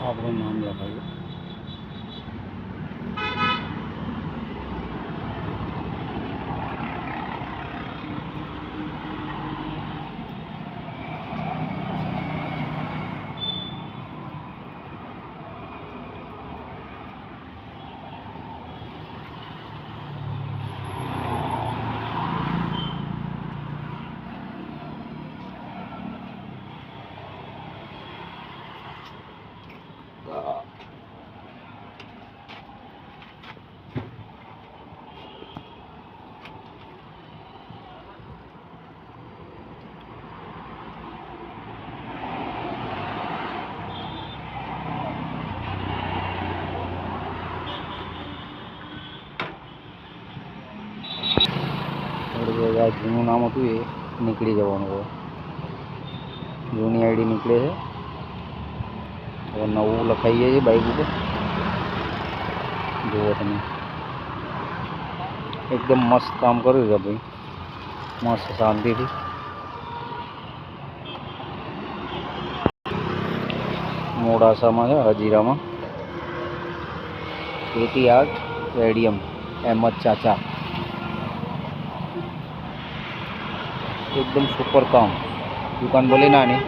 આપણું નામ લખાવ્યું. જૂનું નામ હતું એ નીકળી જવાનું હોય. જૂની આઈડી નીકળે છે. હવે નવું લખાઈએ છીએ બાઇક ઉપર. જુઓ તમે, એકદમ મસ્ત કામ કર્યું છે ભાઈ, મસ્ત શાંતિથી. મોડાસામાં છે, હજીરામાં. 88 રેડિયમ અહેમદ ચાચા. एकदम सुपर काम. दुकान बोले ना नहीं,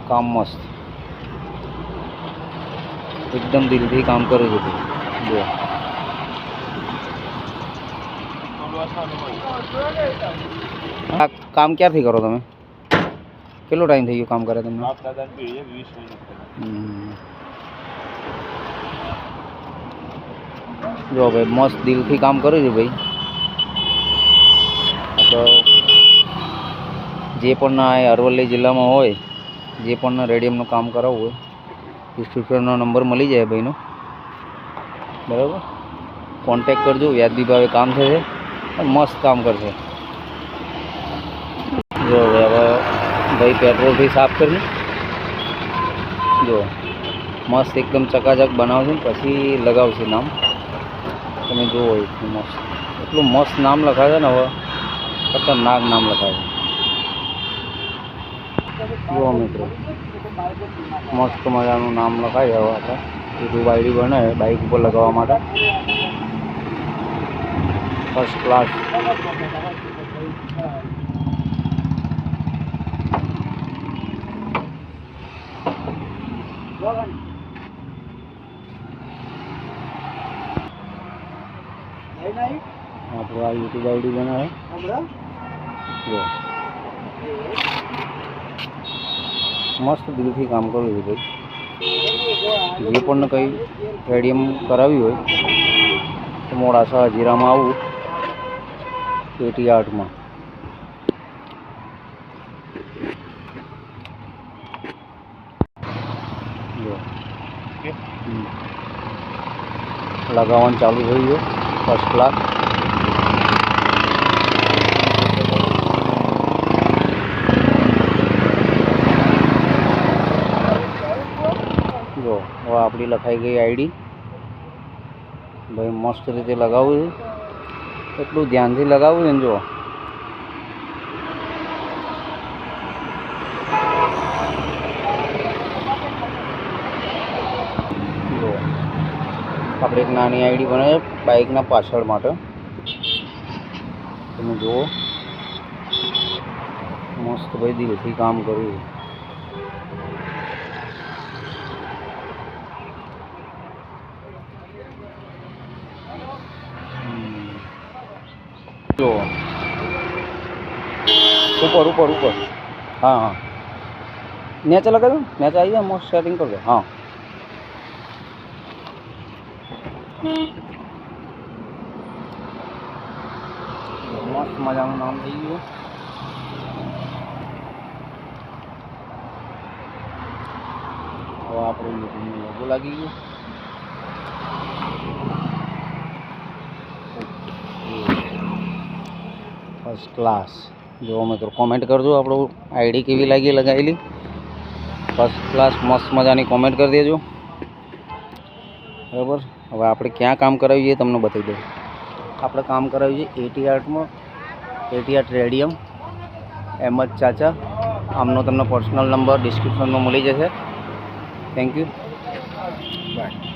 काम मस्त, एकदम दिल થી કામ કરે છે જો. આ કામ ક્યારથી કરો તમે? કેટલો ટાઈમ થઈ ગયો કામ કરે તમને? જો ભાઈ મસ્ત દિલથી કામ કરે છે ભાઈ. તો જે પણ અરવલ્લી જિલ્લામાં હોય, જે પણ રેડિયમનું કામ કરાવવું હોય, ડિસ્ટ્રીબ્યુટરનો નંબર મળી જાય ભાઈનો, બરાબર. કોન્ટેક કરજો, વ્યાજબી ભાવે કામ થશે, મસ્ત કામ કરશે. જો હવે ભાઈ પેટ્રોલથી સાફ કરી, જો મસ્ત એકદમ ચકાચક બનાવશે, પછી લગાવશે નામ. તમે જુઓ એટલું મસ્ત, એટલું મસ્ત નામ લખાય છે ને. હવે ખતરનાક નામ લખાય છે. જુઓ મિત્રો, મસ્ત મજાનું નામ લખાય. હવે આપણે યુટ્યુબ આઈડી બનાવે બાઇક ઉપર લગાવવા માટે. First class. આપણે આ યુટ્યુબ આઈડી બનાવે. જો મસ્ત દિલથી કામ કરવું છે ભાઈ. જે પણ કંઈ રેડિયમ કરાવ્યું હોય તો મોડાસા હજીરામાં આવું 88માં. જો લગાવવાનું ચાલુ થઈ ગયું. First class. જો હવે આપણી લખાઈ ગઈ આઈડી. ભાઈ મસ્ત રીતે લગાવવું છે, એટલું ધ્યાનથી લગાવવું છે ને. જો આપણે એક નાની આઈડી બનાવીએ બાઇકના પાછળ માટે. તમે જુઓ મસ્ત ભાઈ દિલથી કામ કર્યું. જો ऊपर ऊपर ऊपर. हाँ हाँ नीचे लगा दो, नीचे आइए मस्त सेटिंग कर दो. हाँ મસ્ત મજાનું નામ થઈ ગયું. હવે આપણું યુટ્યુબનું લોગો લાગી ગયો. First class. જો મિત્રો કોમેન્ટ કરજો આપણું આઈડી કેવી લાગી લગાવેલી. ફર્સ્ટ ક્લાસ મસ્ત મજાની કોમેન્ટ કરી દેજો. બરાબર. હવે આપણે ક્યાં કામ કરાવીએ તમને બતાવી દઉં. આપણે કામ કરાવ્યું છે એટી આર્ટમાં, એટી આર્ટ રેડિયમ, અહેમદ ચાચા. આમનો તમને પર્સનલ નંબર ડિસ્ક્રિપ્શનમાં મળી જશે. Thank you. બાય.